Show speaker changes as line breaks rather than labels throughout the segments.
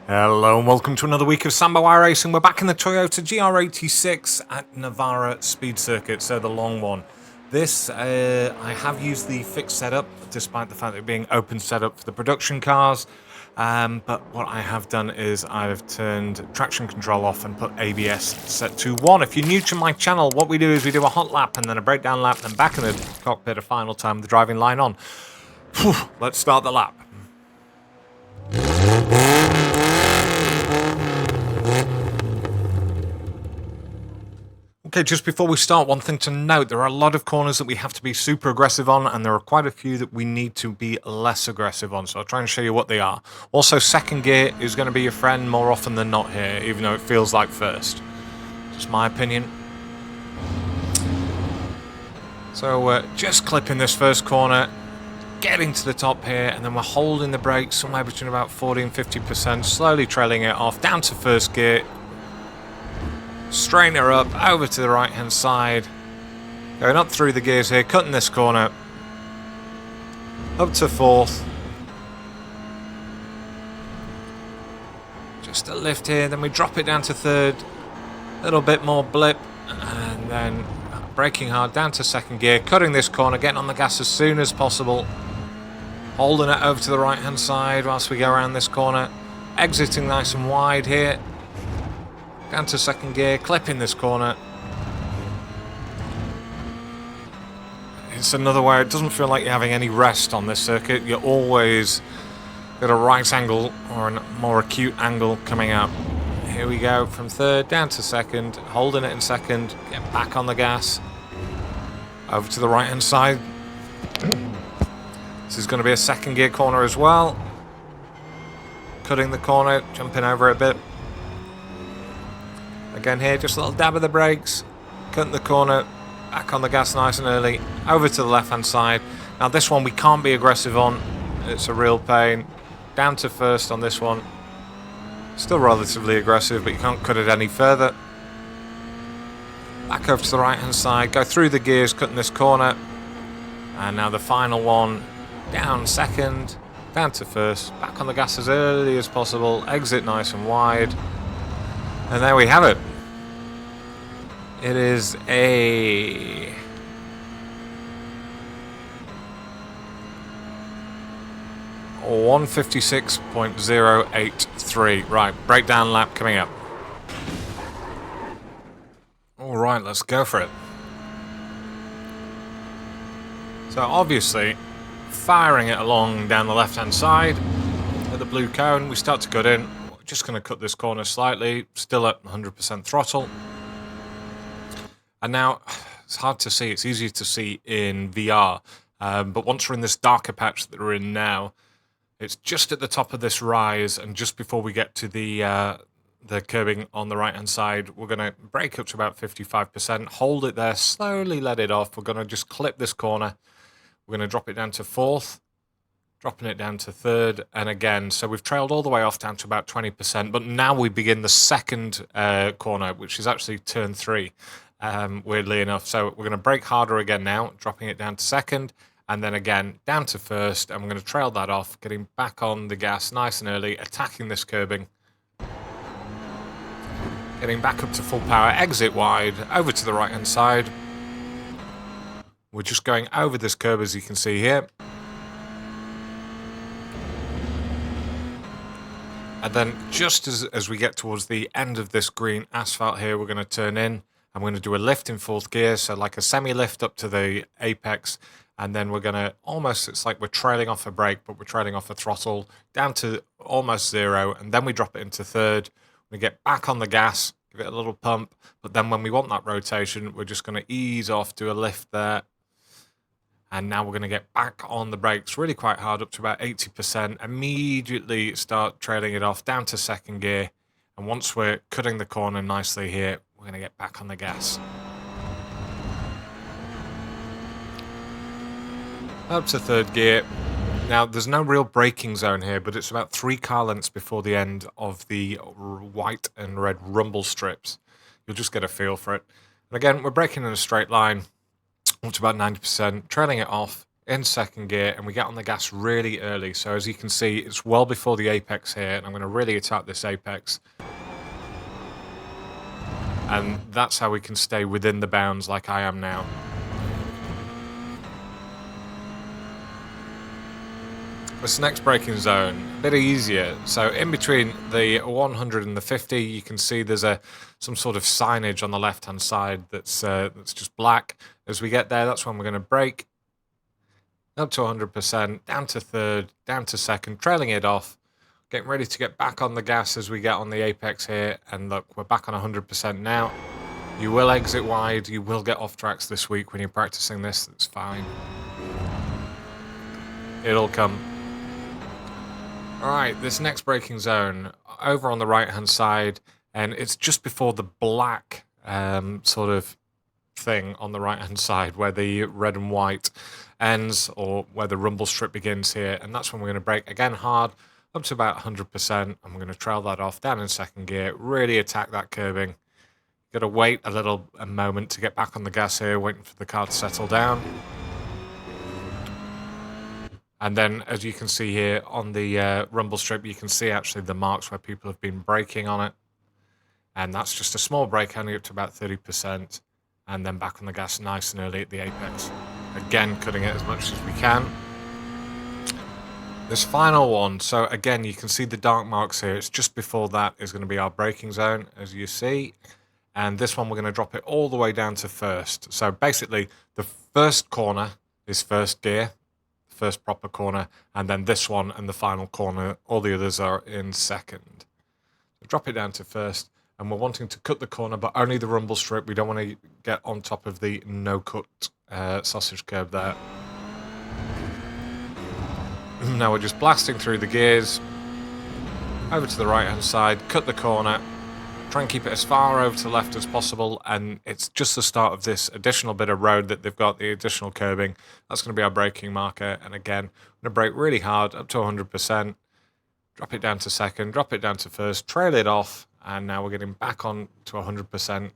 Hello and welcome to another week of Sambo iRacing. We're back in the Toyota GR86 at Navarra Speed Circuit, so the long one. This, I have used the fixed setup, despite the fact that it being open setup for the production cars. But what I have done is I've turned traction control off and put ABS set to 1. If you're new to my channel, what we do is we do a hot lap and then a breakdown lap, then back in the cockpit a final time with the driving line on. Let's start the lap. Okay, just before we start, one thing to note, there are a lot of corners that we have to be super aggressive on, and there are quite a few that we need to be less aggressive on, so I'll try and show you what they are. Also, second gear is going to be your friend more often than not here, even though it feels like first. Just my opinion. So, just clipping this first corner, getting to the top here, and then we're holding the brakes somewhere between about 40 and 50%, slowly trailing it off, down to first gear. Straighten her up, over to the right hand side, going up through the gears here, cutting this corner, up to fourth, just a lift here, then we drop it down to third, a little bit more blip, and then braking hard down to second gear, cutting this corner, getting on the gas as soon as possible, holding it over to the right hand side whilst we go around this corner, exiting nice and wide here. Down to second gear, clipping this corner. It's another way, it doesn't feel like you're having any rest on this circuit. You're always got a right angle or a more acute angle coming out. Here we go, from third down to second, holding it in second, get back on the gas. Over to the right hand side. This is going to be a second gear corner as well. Cutting the corner, jumping over a bit. Again here, just a little dab of the brakes, cutting the corner, back on the gas nice and early, over to the left hand side. Now this one we can't be aggressive on, it's a real pain. Down to first on this one, still relatively aggressive, but you can't cut it any further. Back over to the right hand side, go through the gears, cutting this corner. And now the final one, down second, down to first, back on the gas as early as possible, exit nice and wide. And there we have it. It is a 156.083. Right, breakdown lap coming up. All right, let's go for it. So obviously, firing it along down the left-hand side at the blue cone, we start to cut in. Just going to cut this corner slightly, still at 100% throttle. And now, it's hard to see, it's easier to see in VR, but once we're in this darker patch that we're in now, it's just at the top of this rise, and just before we get to the curbing on the right-hand side, we're going to brake up to about 55%, hold it there, slowly let it off. We're going to just clip this corner. We're going to drop it down to fourth. Dropping it down to third, and again, so we've trailed all the way off down to about 20%, but now we begin the second corner, which is actually turn 3, weirdly enough. So we're going to brake harder again now, dropping it down to second, and then again down to first, and we're going to trail that off, getting back on the gas nice and early, attacking this curbing, getting back up to full power, exit wide, over to the right-hand side. We're just going over this curb, as you can see here. And then just as we get towards the end of this green asphalt here, we're going to turn in. I'm going to do a lift in fourth gear, so like a semi-lift up to the apex. And then we're going to almost, it's like we're trailing off a brake, but we're trailing off a throttle down to almost zero. And then we drop it into third. We get back on the gas, give it a little pump. But then when we want that rotation, we're just going to ease off, do a lift there. And now we're going to get back on the brakes really quite hard, up to about 80%. Immediately start trailing it off down to second gear. And once we're cutting the corner nicely here, we're going to get back on the gas. Up to third gear. Now, there's no real braking zone here, but it's about 3 car lengths before the end of the white and red rumble strips. You'll just get a feel for it. And again, we're braking in a straight line. Up to about 90%, trailing it off, in second gear, and we get on the gas really early. So as you can see, it's well before the apex here, and I'm going to really attack this apex. And that's how we can stay within the bounds like I am now. This next braking zone, a bit easier. So in between the 100 and the 50, you can see there's some sort of signage on the left-hand side that's just black. As we get there, that's when we're going to brake. Up to 100%, down to third, down to second, trailing it off. Getting ready to get back on the gas as we get on the apex here. And look, we're back on 100% now. You will exit wide. You will get off tracks this week when you're practicing this. That's fine. It'll come. Alright, this next braking zone, over on the right-hand side, and it's just before the black sort of thing on the right-hand side where the red and white ends, or where the rumble strip begins here, and that's when we're going to brake again hard, up to about 100%, and we're going to trail that off down in second gear, really attack that curbing. Got to wait a moment to get back on the gas here, waiting for the car to settle down. And then, as you can see here on the rumble strip, you can see actually the marks where people have been braking on it. And that's just a small brake, only up to about 30%. And then back on the gas nice and early at the apex. Again, cutting it as much as we can. This final one, so again, you can see the dark marks here. It's just before that is going to be our braking zone, as you see. And this one, we're going to drop it all the way down to first. So basically, the first corner is first gear. First proper corner, and then this one and the final corner, all the others are in second. So drop it down to first, and we're wanting to cut the corner, but only the rumble strip. We don't want to get on top of the no-cut sausage curb there. Now we're just blasting through the gears, over to the right-hand side, cut the corner, try and keep it as far over to the left as possible, and it's just the start of this additional bit of road that they've got, the additional curbing. That's going to be our braking marker, and again, I'm going to brake really hard, up to 100%, drop it down to second, drop it down to first, trail it off, and now we're getting back on to 100%.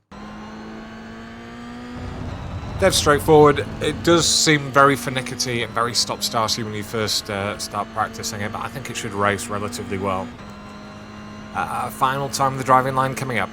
Dead straightforward. It does seem very finicky and very stop-starty when you first start practicing it, but I think it should race relatively well. Final time of the driving line coming up.